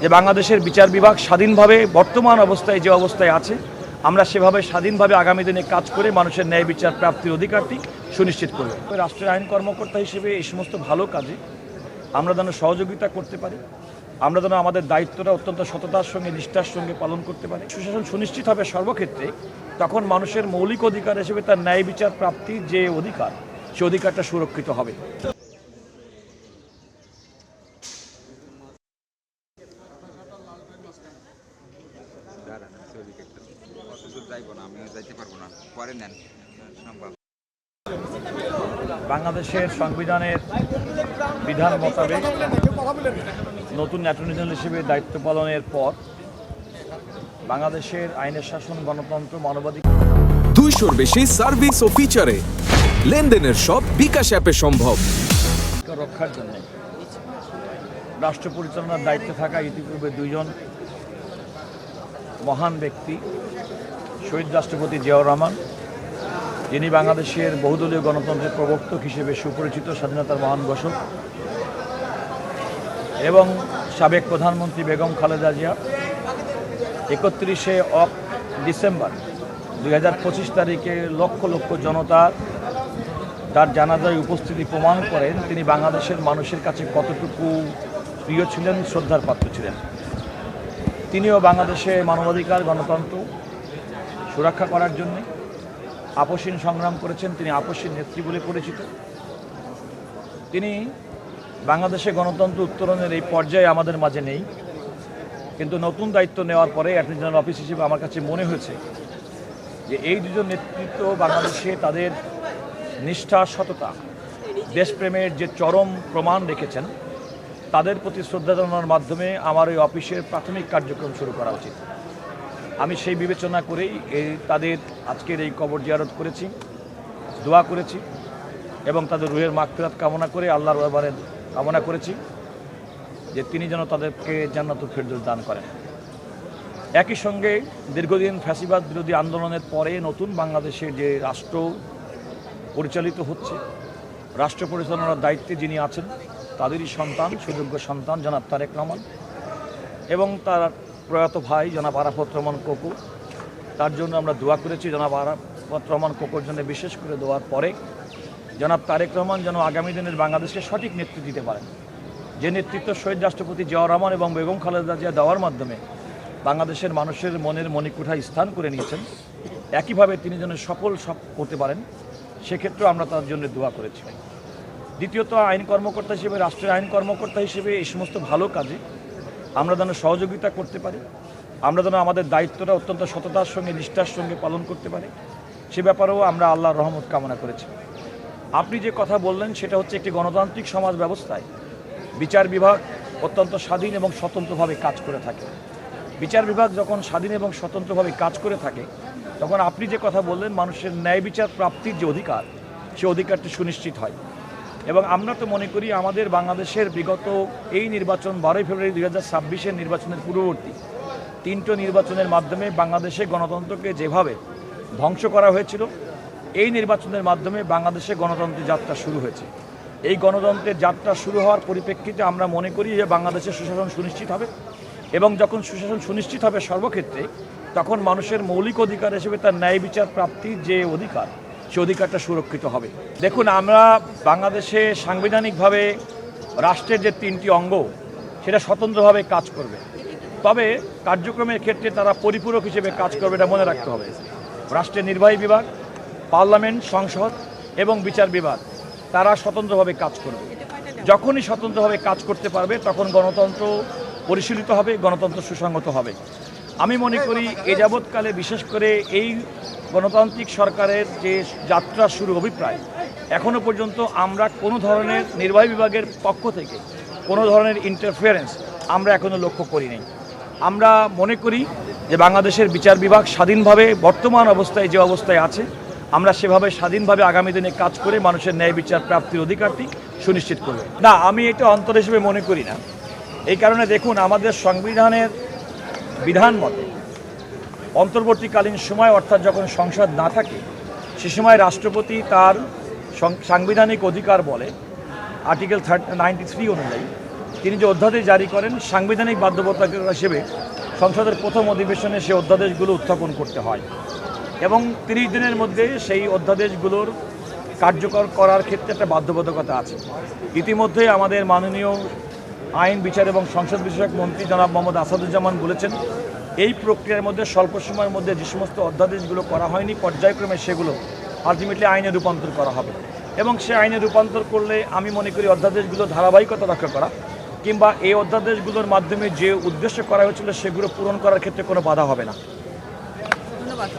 যে বাংলাদেশের বিচার বিভাগ স্বাধীনভাবে বর্তমান অবস্থায় যে অবস্থায় আছে আমরা সেভাবে স্বাধীনভাবে আগামী দিনে কাজ করে মানুষের ন্যায় বিচার প্রাপ্তির অধিকারটি সুনিশ্চিত করব। রাষ্ট্রের আইন কর্মকর্তা হিসেবে এই সমস্ত ভালো কাজে আমরা যেন সহযোগিতা করতে পারি, আমরা যেন আমাদের দায়িত্বটা অত্যন্ত সততার সঙ্গে নিষ্ঠার সঙ্গে পালন করতে পারি। সুশাসন সুনিশ্চিত হবে সর্বক্ষেত্রে, তখন মানুষের মৌলিক অধিকার হিসেবে তার ন্যায় বিচার প্রাপ্তির যে অধিকার, সে অধিকারটা সুরক্ষিত হবে। বাংলাদেশের সংবিধানের বিধান মোতাবেক নতুন অ্যাটর্নি জেনারেল হিসেবে দায়িত্ব পালনের পর বাংলাদেশের আইনের শাসন, গণতন্ত্র, মানবাধিকার 200-র বেশি সার্ভিস ও ফিচারে লেনদেনের সব বিকাশ অ্যাপে সম্ভব। রক্ষার জন্য রাষ্ট্র পরিচালনার দায়িত্বে থাকা ইতিপূর্বে দুইজন মহান ব্যক্তি, শহীদ রাষ্ট্রপতি জিয়াউর রহমান, যিনি বাংলাদেশের বহুদলীয় গণতন্ত্রের প্রবর্তক হিসেবে সুপরিচিত, স্বাধীনতার মহান ঘোষক, এবং সাবেক প্রধানমন্ত্রী বেগম খালেদা জিয়া 31শে ডিসেম্বর 2025 তারিখে লক্ষ লক্ষ জনতার তার জানাজায় উপস্থিতি প্রমাণ করেন তিনি বাংলাদেশের মানুষের কাছে কতটুকু প্রিয় ছিলেন, শ্রদ্ধার পাত্র ছিলেন। তিনিও বাংলাদেশে মানবাধিকার, গণতন্ত্র সুরক্ষা করার জন্য আপসহীন সংগ্রাম করেছেন। তিনি আপসহীন নেত্রী বলে পরিচিত। তিনি বাংলাদেশে গণতন্ত্র উত্তরণের এই পর্যায়ে আমাদের মাঝে নেই, কিন্তু নতুন দায়িত্ব নেওয়ার পরে অ্যাটর্নি জেনারেল অফিস হিসেবে আমার কাছে মনে হয়েছে যে এই দুজন নেতৃত্ব বাংলাদেশে তাদের নিষ্ঠা, সততা, দেশপ্রেমের যে চরম প্রমাণ রেখেছেন, তাদের প্রতি শ্রদ্ধা জানানোর মাধ্যমে আমার এই অফিসের প্রাথমিক কার্যক্রম শুরু করা উচিত। আমি সেই বিবেচনা করেই তাদের আজকের এই কবর জিয়ারত করেছি, দোয়া করেছি এবং তাদের রুহের মাগফিরাত কামনা করে আল্লাহর দরবারে কামনা করেছি যে তিনি যেন তাদেরকে জান্নাতুল ফেরদৌস দান করেন। একই সঙ্গে দীর্ঘদিন ফ্যাসিবাদ বিরোধী আন্দোলনের পরে নতুন বাংলাদেশের যে রাষ্ট্র পরিচালিত হচ্ছে, রাষ্ট্র পরিচালনার দায়িত্বে যিনি আছেন তাদেরই সন্তান, সুযোগ্য সন্তান জনাব তারেক রহমান এবং তার প্রয়াত ভাই জনাব আরাফাত রহমান কোকো, তার জন্য আমরা দোয়া করেছি। জনাব আরাফাত রহমান কোকোর জন্য বিশেষ করে দোয়ার পরে জনাব তারেক রহমান যেন আগামী দিনের বাংলাদেশকে সঠিক নেতৃত্ব দিতে পারেন, যে নেতৃত্ব শহীদ রাষ্ট্রপতি জিয়াউর রহমান এবং বেগম খালেদা জিয়া দেওয়ার মাধ্যমে বাংলাদেশের মানুষের মনের মণিকুঠায় স্থান করে নিয়েছেন, একইভাবে তিনি যেন সফল করতে পারেন, সেক্ষেত্রেও আমরা তার জন্য দোয়া করেছি। দ্বিতীয়ত, আইন কর্মকর্তা হিসেবে, রাষ্ট্রের আইন কর্মকর্তা হিসেবে এই সমস্ত ভালো কাজে আমরা যেন সহযোগিতা করতে পারি, আমরা যেন আমাদের দায়িত্বটা অত্যন্ত সততার সঙ্গে নিষ্ঠার সঙ্গে পালন করতে পারি, সে ব্যাপারেও আমরা আল্লাহর রহমত কামনা করেছি। আপনি যে কথা বললেন সেটা হচ্ছে একটি গণতান্ত্রিক সমাজ ব্যবস্থায় বিচার বিভাগ অত্যন্ত স্বাধীন এবং স্বতন্ত্রভাবে কাজ করে থাকে। বিচার বিভাগ যখন স্বাধীন এবং স্বতন্ত্রভাবে কাজ করে থাকে, তখন আপনি যে কথা বললেন মানুষের ন্যায় বিচার প্রাপ্তির যে অধিকার, সে অধিকারটি সুনিশ্চিত হয়। এবং আমরা তো মনে করি আমাদের বাংলাদেশের বিগত এই নির্বাচন 12 ফেব্রুয়ারি 2026-এর নির্বাচনের পূর্ববর্তী 3টি নির্বাচনের মাধ্যমে বাংলাদেশে গণতন্ত্রকে যেভাবে ধ্বংস করা হয়েছিল, এই নির্বাচনের মাধ্যমে বাংলাদেশে গণতন্ত্রের যাত্রা শুরু হয়েছে। এই গণতন্ত্রের যাত্রা শুরু হওয়ার পরিপ্রেক্ষিতে আমরা মনে করি যে বাংলাদেশের সুশাসন সুনিশ্চিত হবে, এবং যখন সুশাসন সুনিশ্চিত হবে সর্বক্ষেত্রে, তখন মানুষের মৌলিক অধিকার হিসেবে তার ন্যায় বিচার প্রাপ্তির যে অধিকার, সে অধিকারটা সুরক্ষিত হবে। দেখুন, আমরা বাংলাদেশে সাংবিধানিকভাবে রাষ্ট্রের যে 3টি অঙ্গ, সেটা স্বতন্ত্রভাবে কাজ করবে, তবে কার্যক্রমের ক্ষেত্রে তারা পরিপূরক হিসেবে কাজ করবে, এটা মনে রাখতে হবে। রাষ্ট্রের নির্বাহী বিভাগ, পার্লামেন্ট, সংসদ এবং বিচার বিভাগ তারা স্বতন্ত্রভাবে কাজ করবে। যখনই স্বতন্ত্রভাবে কাজ করতে পারবে, তখন গণতন্ত্র পরিশীলিত হবে, গণতন্ত্র সুসংগত হবে। আমি মনে করি এ যাবৎকালে বিশেষ করে এই গণতান্ত্রিক সরকারের যে যাত্রা শুরু অভিপ্রায়, এখনও পর্যন্ত আমরা কোনো ধরনের নির্বাহী বিভাগের পক্ষ থেকে কোনো ধরনের ইন্টারফিয়ারেন্স আমরা এখনও লক্ষ্য করিনি। আমরা মনে করি যে বাংলাদেশের বিচার বিভাগ স্বাধীনভাবে বর্তমান অবস্থায় যে অবস্থায় আছে আমরা সেভাবে স্বাধীনভাবে আগামী দিনে কাজ করে মানুষের ন্যায় বিচার প্রাপ্তির অধিকারটি সুনিশ্চিত করব। না, আমি এটা অন্তর হিসেবে মনে করি না। এই কারণে দেখুন, আমাদের সংবিধানের বিধান মতে অন্তর্বর্তীকালীন সময়, অর্থাৎ যখন সংসদ না থাকে, সে সময় রাষ্ট্রপতি তার সাংবিধানিক অধিকার বলে আর্টিকেল 93 অনুযায়ী তিনি যে অধ্যাদেশ জারি করেন সাংবিধানিক বাধ্যবাধকতা হিসেবে সংসদের প্রথম অধিবেশনে সেই অধ্যাদেশগুলো উত্থাপন করতে হয় এবং 30 দিনের মধ্যে সেই অধ্যাদেশগুলোর কার্যকর করার ক্ষেত্রে একটা বাধ্যবাধকতা আছে। ইতিমধ্যে আমাদের মাননীয় আইন বিচার এবং সংসদ বিষয়ক মন্ত্রী জনাব মোহাম্মদ আসাদুজ্জামান বলেছেন এই প্রক্রিয়ার মধ্যে স্বল্প সময়ের মধ্যে যে সমস্ত অধ্যাদেশগুলো করা হয়নি পর্যায়ক্রমে সেগুলো আলটিমেটলি আইনে রূপান্তর করা হবে এবং সে আইনে রূপান্তর করলে আমি মনে করি অধ্যাদেশগুলো ধারাবাহিকতা রক্ষা করা কিংবা এই অধ্যাদেশগুলোর মাধ্যমে যে উদ্দেশ্য করা হয়েছিল সেগুলো পূরণ করার ক্ষেত্রে কোনো বাধা হবে না। ধন্যবাদ।